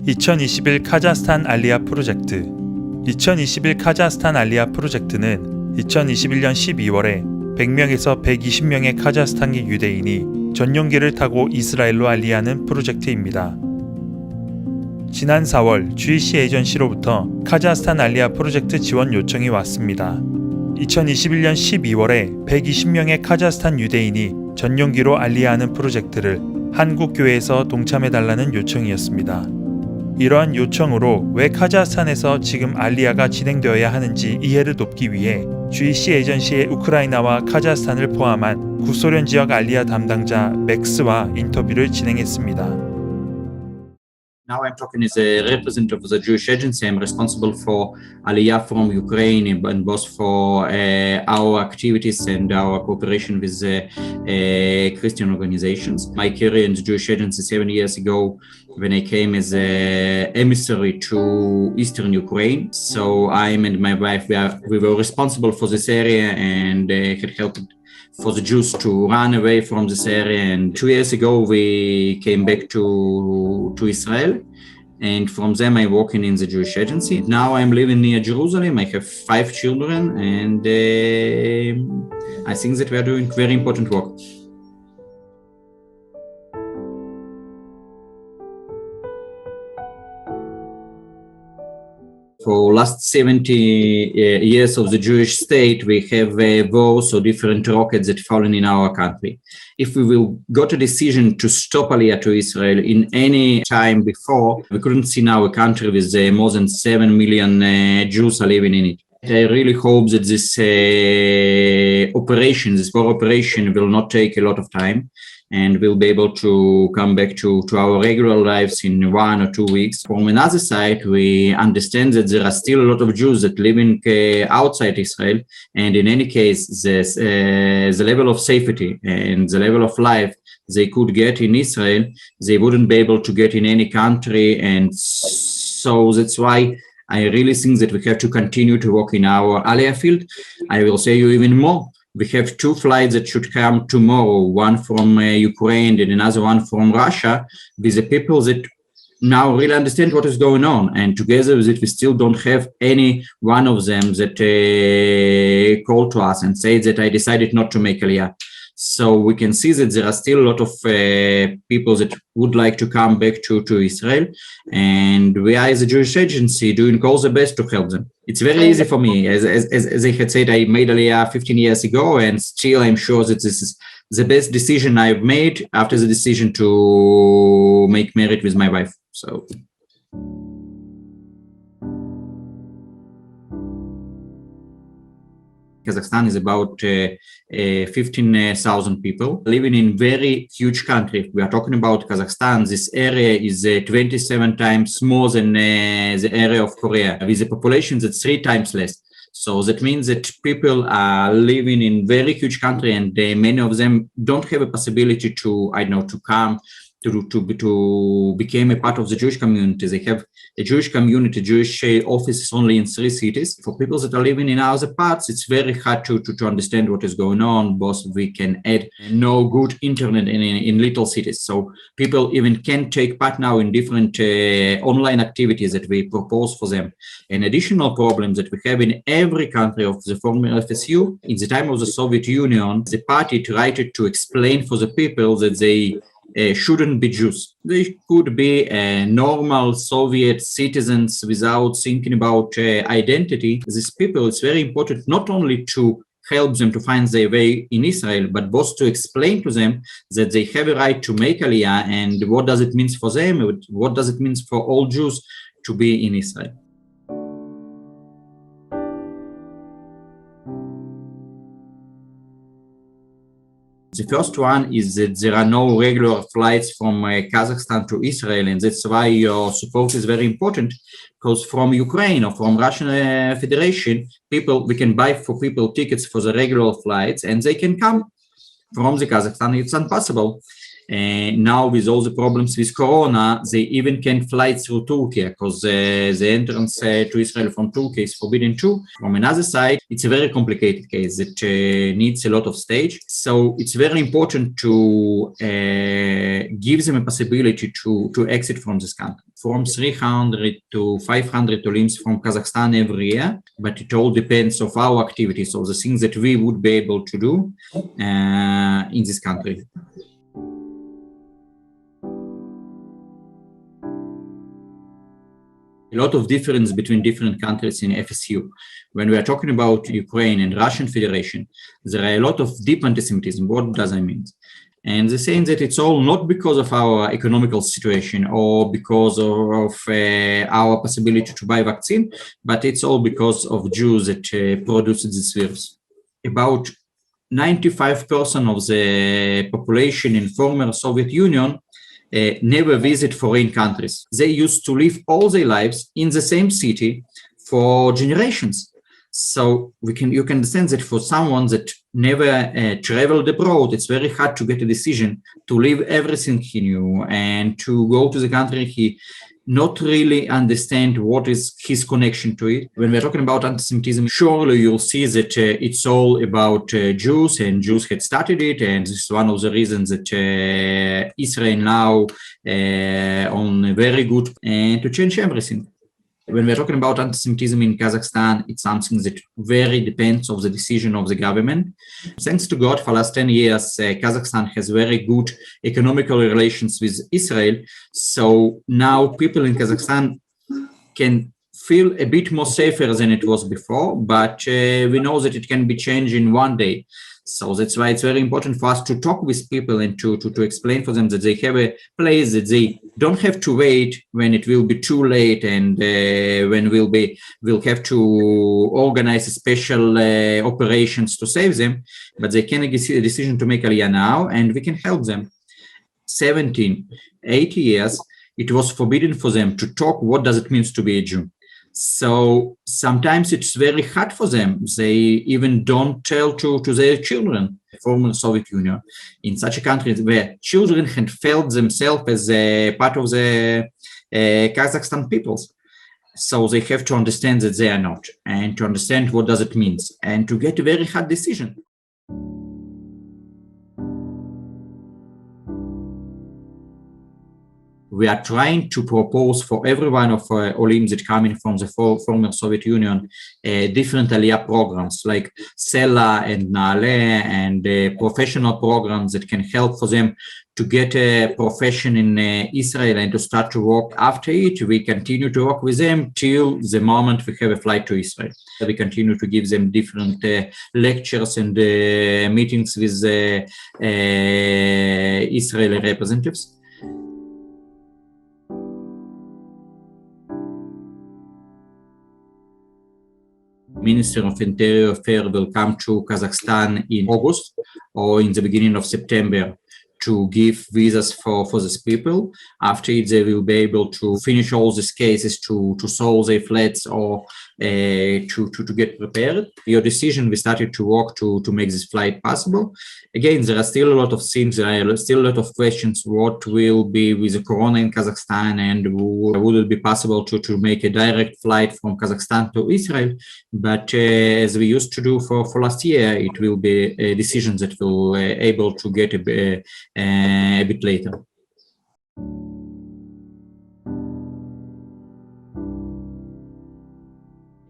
2021 카자흐스탄 알리아 프로젝트. 2021 카자흐스탄 알리아 프로젝트는 2021년 12월에 100명에서 120명의 카자흐스탄계 유대인이 전용기를 타고 이스라엘로 알리하는 프로젝트입니다. 지난 4월 GC 에이전시로부터 카자흐스탄 알리아 프로젝트 지원 요청이 왔습니다. 2021년 12월에 120명의 카자흐스탄 유대인이 전용기로 알리하는 프로젝트를 한국 교회에서 동참해달라는 요청이었습니다. 이러한 요청으로 왜 카자흐스탄에서 지금 알리아가 진행되어야 하는지 이해를 돕기 위해 GC 에이전시의 우크라이나와 카자흐스탄을 포함한 구소련 지역 알리아 담당자 맥스와 인터뷰를 진행했습니다. Now I'm talking as a representative of the Jewish agency. I'm responsible for Aliyah from Ukraine and both for our activities and our cooperation with Christian organizations. My career in the Jewish agency 7 years ago when I came as an emissary to Eastern Ukraine. So I and my wife, we were responsible for this area and had helped for the Jews to run away from this area. And 2 years ago, we came back to Israel. And from them, I'm working in the Jewish agency. Now I'm living near Jerusalem. I have 5 children. And I think that we are doing very important work. For last 70 years of the Jewish state, we have wars or different rockets that fallen in our country. If we will got a decision to stop Aliyah to Israel in any time before, we couldn't see now a country with more than 7 million Jews are living in it. I really hope that this war operation will not take a lot of time and we'll be able to come back to our regular lives in 1 or 2 weeks. From another side, we understand that there are still a lot of Jews that live outside Israel, and in any case, the level of safety and the level of life they could get in Israel, they wouldn't be able to get in any country, and so that's why I really think that we have to continue to work in our Aliyah field. I will say you even more. We have 2 flights that should come tomorrow, one from Ukraine and another one from Russia, with the people that now really understand what is going on. And together with it, we still don't have any one of them that called to us and said that I decided not to make Aliyah. So we can see that there are still a lot of people that would like to come back to Israel. And we are, as a Jewish agency, doing all the best to help them. It's very easy for me. As I had said, I made Aliyah 15 years ago, and still I'm sure that this is the best decision I've made after the decision to make marriage with my wife. So. Kazakhstan is about 15,000 people living in very huge country. We are talking about Kazakhstan. This area is 27 times more than the area of Korea, with a population that's 3 times less. So that means that people are living in very huge country, and many of them don't have a possibility to come to become a part of the Jewish community. They have a Jewish community, Jewish offices only in 3 cities. For people that are living in other parts, it's very hard to understand what is going on. Both we can add no good internet in little cities. So people even can take part now in different online activities that we propose for them. An additional problem that we have in every country of the former FSU, in the time of the Soviet Union, the party tried to explain for the people that they shouldn't be Jews. They could be normal Soviet citizens without thinking about identity. These people, it's very important not only to help them to find their way in Israel, but both to explain to them that they have a right to make Aliyah and what does it mean for them, what does it mean for all Jews to be in Israel. The first one is that there are no regular flights from Kazakhstan to Israel, and that's why your support is very important, because from Ukraine or from Russian Federation, we can buy for people tickets for the regular flights, and they can come from the Kazakhstan. It's impossible. Now with all the problems with Corona, they even can't fly through Turkey because the entrance to Israel from Turkey is forbidden too. From another side, it's a very complicated case that needs a lot of stage. So it's very important to give them a possibility to exit from this country. From 300 to 500 Olims from Kazakhstan every year, but it all depends of our activities, so the things that we would be able to do in this country. A lot of difference between different countries in FSU. When we are talking about Ukraine and Russian Federation, there are a lot of deep anti-Semitism. What does that mean? And they're saying that it's all not because of our economical situation or because of our possibility to buy vaccine, but it's all because of Jews that produce this virus. About 95% of the population in former Soviet Union never visit foreign countries. They used to live all their lives in the same city for generations. So you can understand that for someone that never traveled abroad, it's very hard to get a decision to leave everything he knew and to go to the country he not really understand what is his connection to it. When we're talking about anti-Semitism, surely you'll see that it's all about Jews, and Jews had started it, and this is one of the reasons that Israel now on a very good and to change everything. When we're talking about anti-Semitism in Kazakhstan, it's something that very depends on the decision of the government. Thanks to God, for the last 10 years, Kazakhstan has very good economical relations with Israel. So now people in Kazakhstan can feel a bit more safer than it was before, but we know that it can be changed in one day. So that's why it's very important for us to talk with people and to explain for them that they have a place, that they don't have to wait when it will be too late and when we'll have to organize special operations to save them, but they can make a decision to make Aliyah now, and we can help them. 17, 80 years, it was forbidden for them to talk what does it mean to be a Jew. So sometimes it's very hard for them. They even don't tell to their children. Former Soviet Union, in such a country where children had felt themselves as a part of the Kazakhstan peoples. So they have to understand that they are not, and to understand what does it mean, and to get a very hard decision. We are trying to propose for every one of Olims that coming from the former Soviet Union different Aliyah programs like Sela and Naale and professional programs that can help for them to get a profession in Israel and to start to work after it. We continue to work with them till the moment we have a flight to Israel. We continue to give them different lectures and meetings with Israeli representatives. Minister of Interior Affairs will come to Kazakhstan in August or in the beginning of September to give visas for these people. After it, they will be able to finish all these cases to solve their flats or to get prepared. Your decision, we started to work to make this flight possible. Again, there are still a lot of things, there are still a lot of questions. What will be with the corona in Kazakhstan, and would it be possible to make a direct flight from Kazakhstan to Israel? But as we used to do for last year, it will be a decision that we'll able to get a bit later.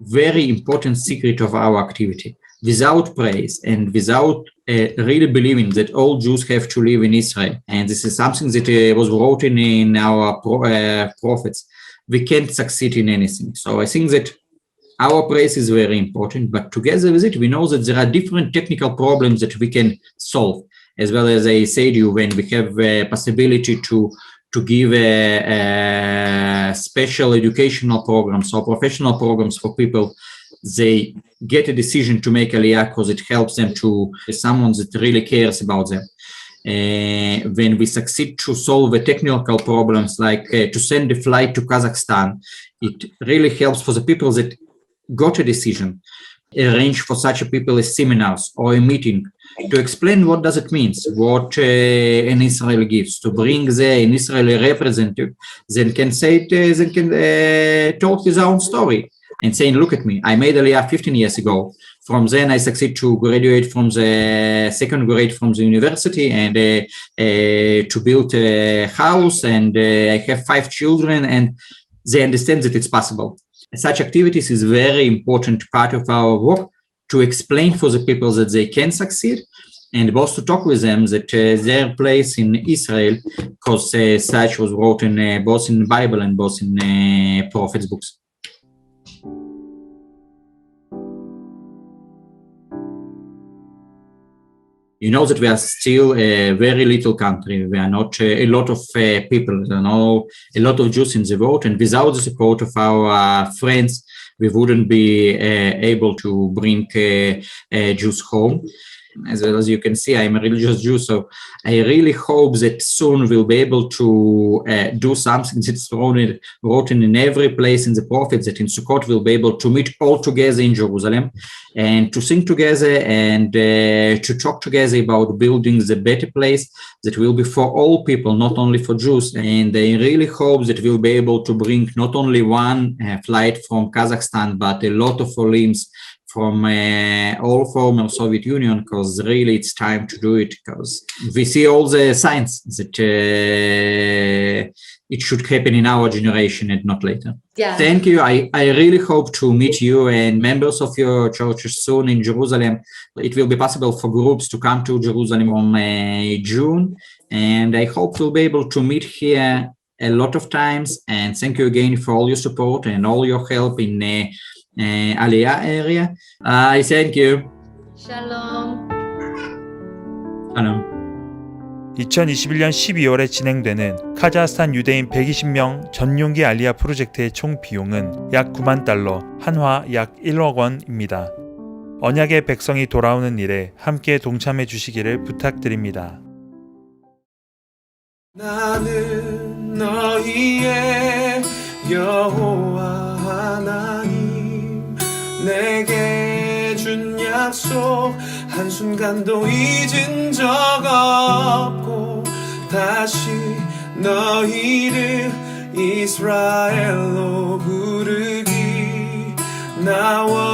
Very important secret of our activity. Without praise and without really believing that all Jews have to live in Israel, and this is something that was wrote in our prophets, we can't succeed in anything. So I think that our praise is very important, but together with it, we know that there are different technical problems that we can solve. As well as I said to you, when we have a possibility to give a special educational programs or professional programs for people, they get a decision to make Aliyah because it helps them to someone that really cares about them. When we succeed to solve the technical problems, like to send a flight to Kazakhstan, it really helps for the people that got a decision. arrange for such a people as seminars or a meeting to explain what does it means, what an Israel gives, to bring an Israeli representative that can say it, that can talk his own story and saying, look at me, I made Aliyah 15 years ago. From then I succeed to graduate from the second grade from the university and to build a house, and I have 5 children, and they understand that it's possible. Such activities is very important part of our work, to explain for the people that they can succeed, and both to talk with them that their place in Israel, because such was written both in the Bible and both in prophets' books. You know that we are still a very little country. We are not a lot of people. There are not a lot of Jews in the world, and without the support of our friends, we wouldn't be able to bring Jews home. As well as you can see, I'm a religious Jew, so I really hope that soon we'll be able to do something that's written in every place in the prophets, that in Sukkot we'll be able to meet all together in Jerusalem and to sing together and to talk together about building the better place that will be for all people, not only for Jews. And I really hope that we'll be able to bring not only one flight from Kazakhstan, but a lot of Olims from all former Soviet Union, because really it's time to do it, because we see all the signs that it should happen in our generation and not later. Yeah. Thank you. I really hope to meet you and members of your churches soon in Jerusalem. It will be possible for groups to come to Jerusalem on June, and I hope we'll be able to meet here a lot of times. And thank you again for all your support and all your help in Aliyah area. I thank you. 샬롬. Shalom. 2021년 12월에 진행되는 카자흐스탄 유대인 120명 전용기 알리아 프로젝트의 총 비용은 약 9만 달러, 한화 약 1억 원입니다. 언약의 백성이 돌아오는 일에 함께 동참해 주시기를 부탁드립니다. 나는 너희의 여호와 하나님, 내게 준 약속 한순간도 잊은 적 없고, 다시 너희를 이스라엘로 부르기 나와